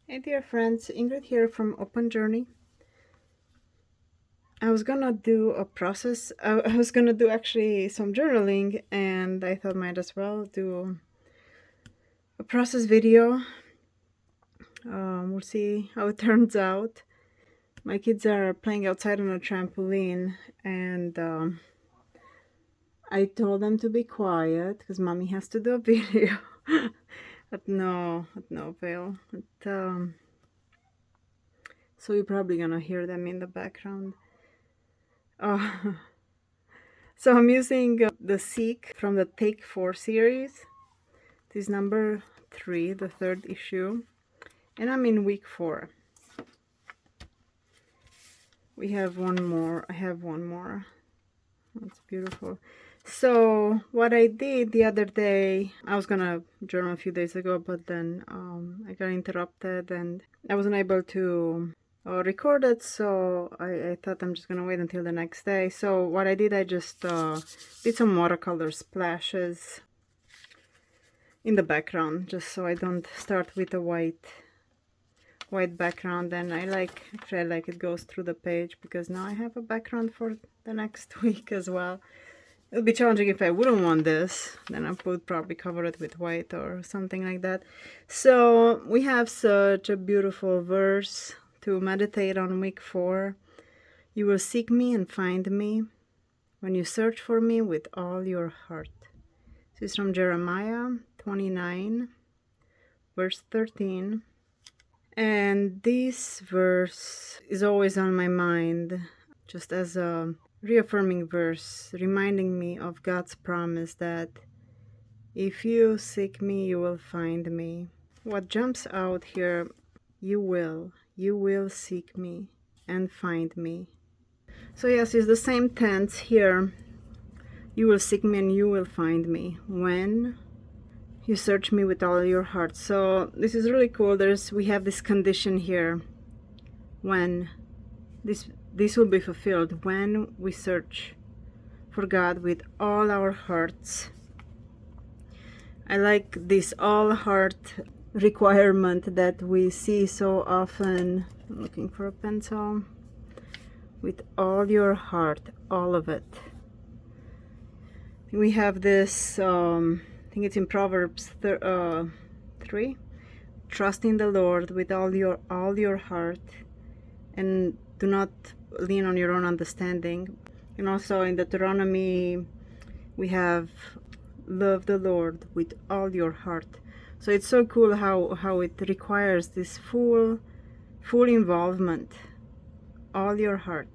Hey dear friends, Ingrid here from Open Journey. I was gonna do a process, I was gonna do actually some journaling, and I thought might as well do a process video. We'll see how it turns out. My kids are playing outside on a trampoline, and I told them to be quiet because mommy has to do a video. At no avail. So you're probably gonna hear them in the background. Uh, so I'm using the Seek from the Take 4 series. This is number 3, the 3rd issue. And I'm in week 4. We have one more. I have one more. That's beautiful. So what I did the other day, I was gonna journal a few days ago, but then I got interrupted and I wasn't able to record it, so I thought I'm just gonna wait until the next day. So what I did, I just did some watercolor splashes in the background, just so I don't start with a white background. And actually I like it goes through the page, because now I have a background for the next week as well. It would be challenging if I wouldn't want this, then I would probably cover it with white or something like that. So we have such a beautiful verse to meditate on week 4. You will seek me and find me when you search for me with all your heart. This is from Jeremiah 29, verse 13. And this verse is always on my mind, just as a reaffirming verse, reminding me of God's promise that if you seek me, you will find me. What jumps out here, you will seek me and find me. So yes, it's the same tense here. You will seek me and you will find me when you search me with all your heart. So this is really cool. We have this condition here, when this will be fulfilled, when we search for God with all our hearts. I like this all heart requirement that we see so often. I'm looking for a pencil. With all your heart, all of it. We have this, I think it's in Proverbs 3. Trust in the Lord with all your heart, and do not lean on your own understanding. And also in Deuteronomy, we have love the Lord with all your heart. So it's so cool how it requires this full involvement, all your heart.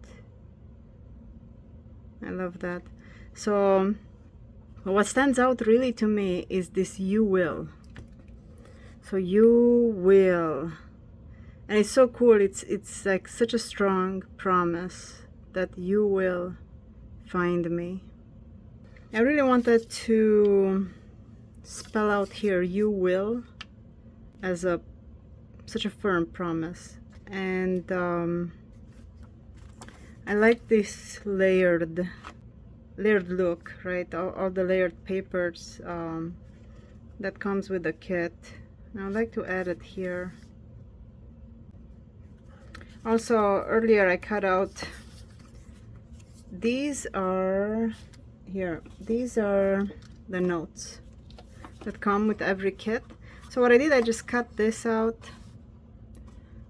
I love that. So what stands out really to me is this you will. So you will. And it's so cool. It's like such a strong promise that you will find me. I really wanted to spell out here you will as such a firm promise. And I like this layered look, right? All the layered papers that comes with the kit. And I'd like to add it here. Also, earlier I cut out, these are the notes that come with every kit. So what I did, I just cut this out.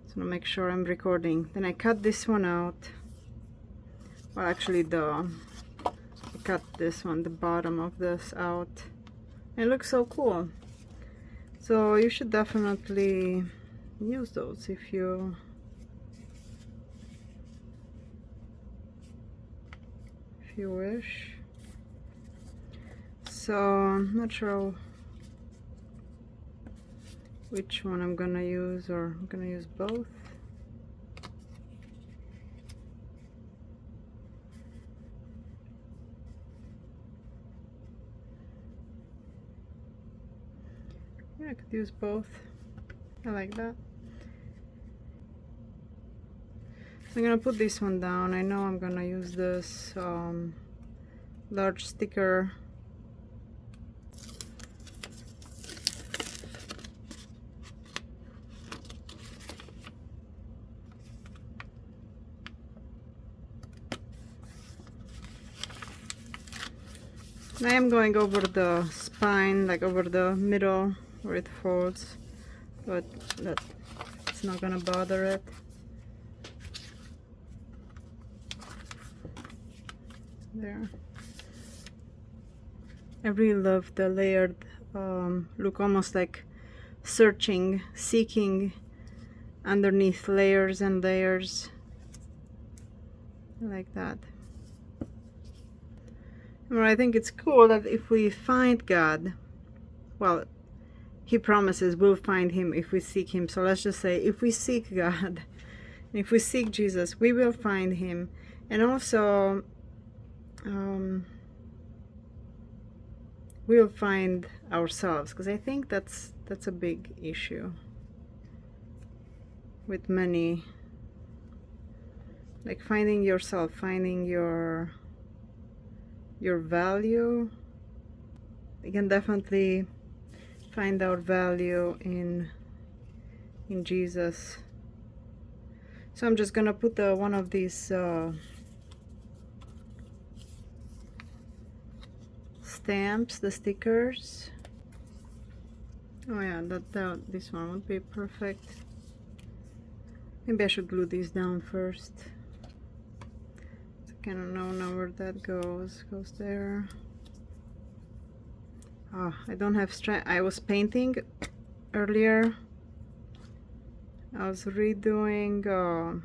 So to make sure I'm recording. Then I cut this one out. Well, actually I cut this one, the bottom of this out. It looks so cool. So you should definitely use those if you wish. So I'm not sure which one I'm gonna use, or I'm gonna use both. Yeah, I could use both. I like that. So I'm gonna put this one down. I know I'm gonna use this large sticker. I am going over the spine, like over the middle where it folds, but it's not gonna bother it. There. I really love the layered look, almost like searching, seeking underneath layers and layers, like that. Well, I think it's cool that if we find God, well, He promises we'll find Him if we seek Him. So let's just say if we seek God, if we seek Jesus, we will find Him. And also we'll find ourselves, because I think that's a big issue with many, like finding yourself, finding your value. We can definitely find our value in Jesus. So I'm just gonna put one of these stamps, the stickers. Oh yeah, this one would be perfect. Maybe I should glue these down first. I kind of know where that goes. Goes there. Oh, I don't have strength. I was painting earlier. I was redoing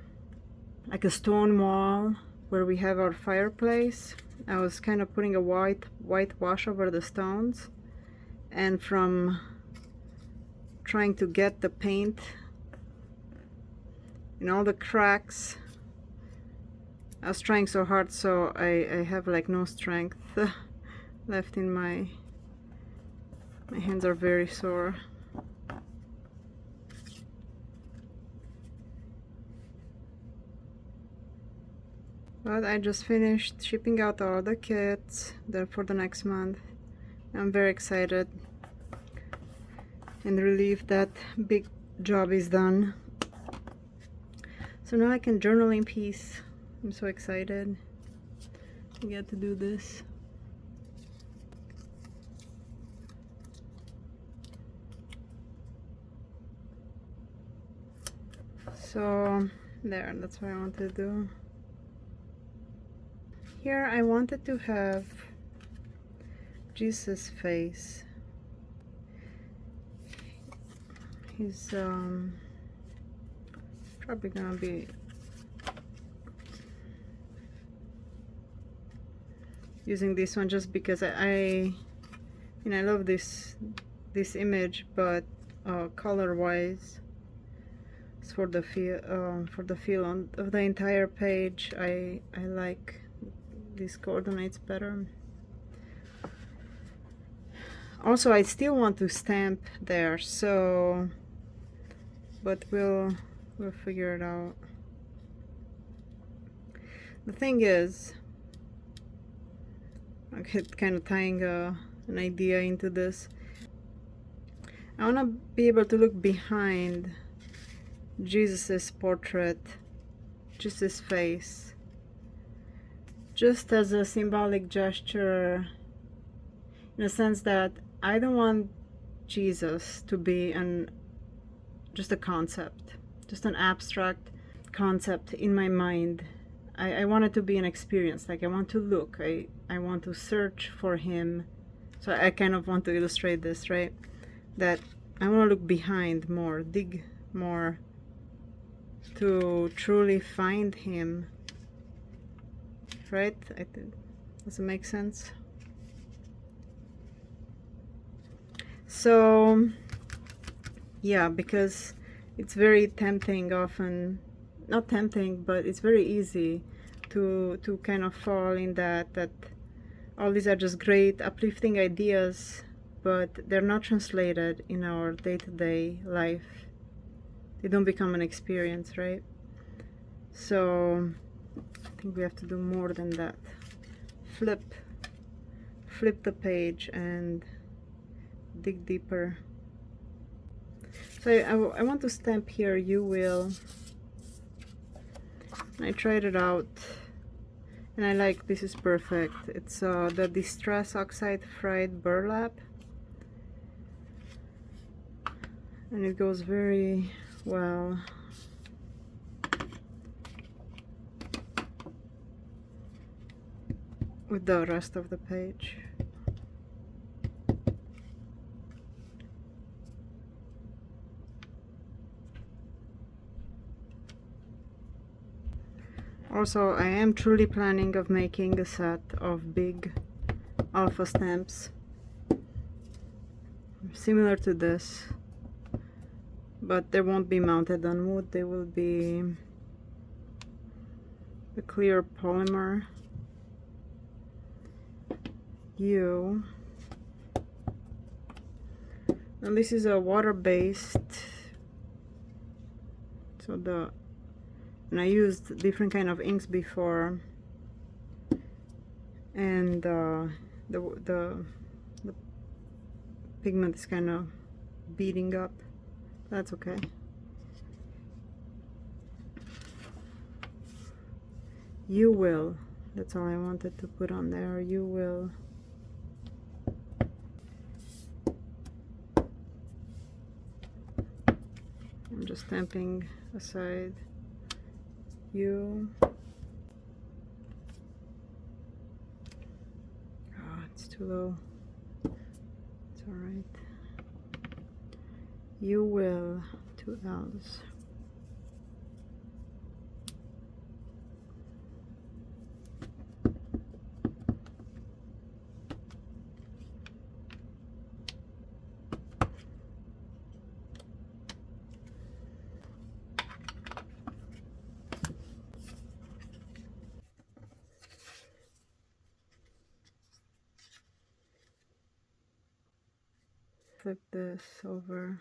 like a stone wall where we have our fireplace. I was kind of putting a whitewash over the stones, and from trying to get the paint in all the cracks, I was trying so hard, so I have like no strength left in my hands are very sore. But I just finished shipping out all the kits there for the next month. I'm very excited and relieved that big job is done. So now I can journal in peace. I'm so excited to get to do this. So there, that's what I want to do. Here I wanted to have Jesus' face. He's probably gonna be using this one just because I love this image, but color wise, it's for the feel of the entire page. I like these coordinates better. Also, I still want to stamp there, so but we'll figure it out. The thing is, okay, kind of tying an idea into this. I want to be able to look behind Jesus's portrait, Jesus' face, just as a symbolic gesture, in a sense that I don't want Jesus to be just a concept, just an abstract concept in my mind. I want it to be an experience. Like I want to look, I want to search for Him. So I kind of want to illustrate this, right? That I want to look behind more, dig more, to truly find Him. Right? Does it make sense? So yeah, because it's very tempting often, not tempting, but it's very easy to kind of fall in that all these are just great uplifting ideas, but they're not translated in our day-to-day life. They don't become an experience, right? So I think we have to do more than that. Flip the page and dig deeper. So I want to stamp here, you will. I tried it out And I like, this is perfect. It's the Distress Oxide Fried Burlap. And it goes very well with the rest of the page. Also, I am truly planning of making a set of big alpha stamps similar to this, but they won't be mounted on wood. They will be a clear polymer. And this is a water-based, and I used different kind of inks before, and the pigment is kind of beating up. That's okay. You will. That's all I wanted to put on there. You will. I'm just stamping aside. You. Oh, it's too low. It's all right. You will. 2 L's. Flip this over.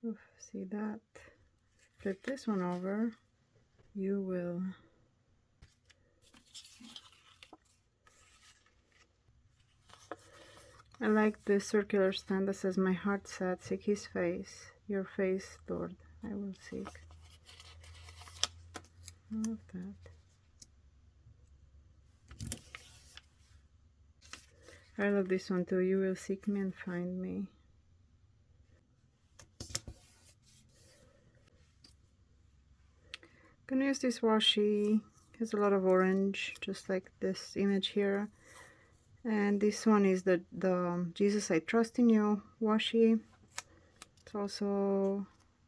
Oof, see that? Flip this one over. You will. I like this circular stand that says, "My heart said, seek his face. Your face, Lord, I will seek." I love that. I love this one too. You will seek me and find me. Gonna use this washi. Has a lot of orange, just like this image here. And this one is the Jesus I Trust in You washi. It's also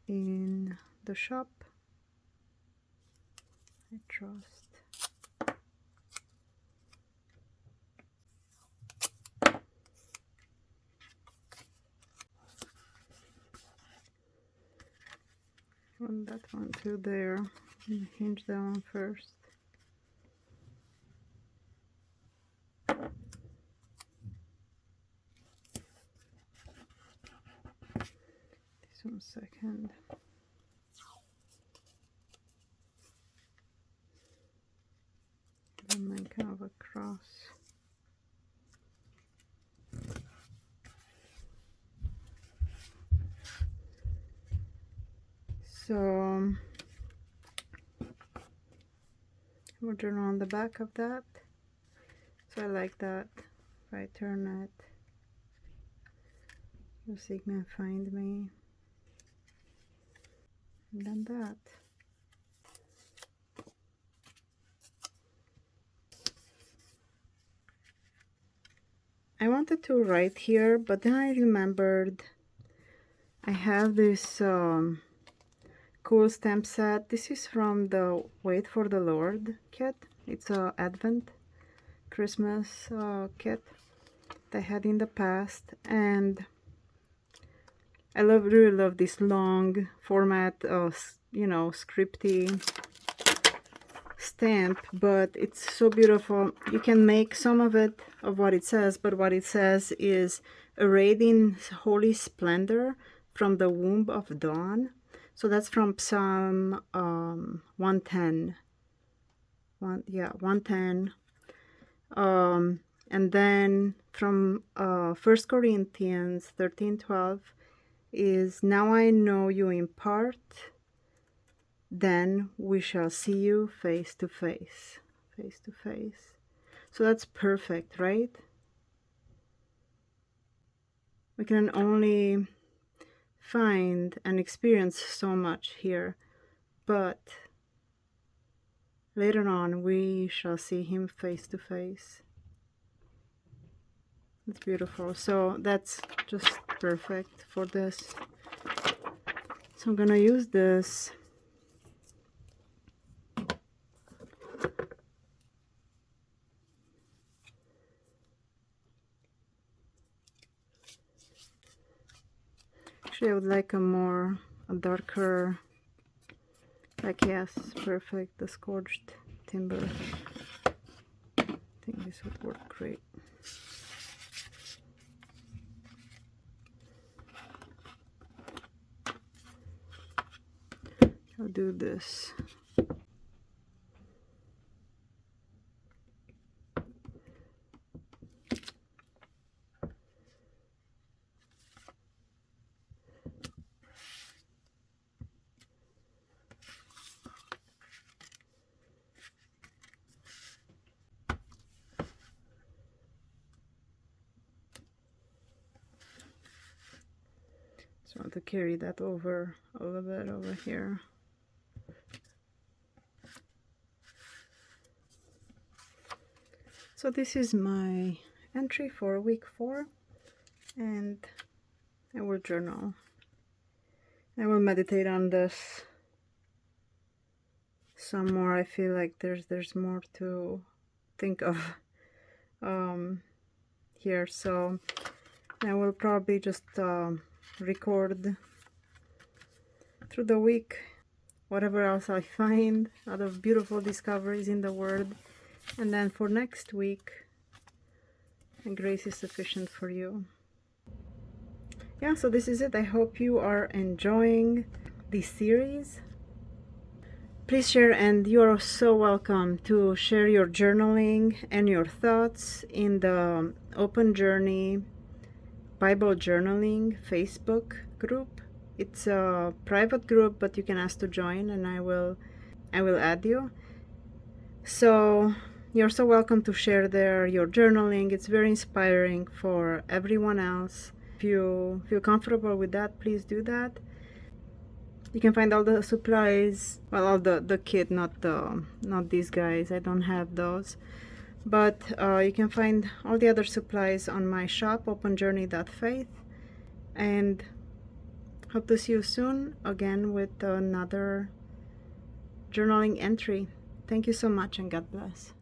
in the shop. I trust. And that one too there. Hinge that one first. This one second. And then kind of a cross. So we'll turn on the back of that. So I like that. If I turn it, you'll seek me and find me. And then that. I wanted to write here, but then I remembered I have this cool stamp set. This is from the Wait for the Lord kit. It's a Advent Christmas kit that I had in the past, and I really love this long format, you know, scripty stamp, but it's so beautiful. You can make some of it of what it says, but what it says is, "Arrayed in holy splendor from the womb of dawn." So that's from Psalm 110. 110. And then from 1 Corinthians 13:12 is, "Now I know you in part, then we shall see you face to face." Face to face. So that's perfect, right? We can only find and experience so much here, but later on we shall see him face to face. It's beautiful. So that's just perfect for this. So I'm gonna use this. Actually, I would like a darker, like, yes, perfect, the scorched timber. I think this would work great. I'll do this. Just want to carry that over a little bit over here. So this is my entry for week 4, and I will journal. I will meditate on this some more. I feel like there's more to think of here, so I will probably just record through the week whatever else I find out of beautiful discoveries in the Word, and then for next week, and grace is sufficient for you. Yeah, so this is it. I hope you are enjoying this series. Please share, and you are so welcome to share your journaling and your thoughts in the Open Journey Bible Journaling Facebook group. It's a private group, but you can ask to join, and I will add you. So you're so welcome to share there your journaling. It's very inspiring for everyone else. If you feel comfortable with that, please do that. You can find all the supplies, well, all the kit, not these guys, I don't have those, but you can find all the other supplies on my shop, openjourney.faith, and hope to see you soon again with another journaling entry. Thank you so much, and God bless.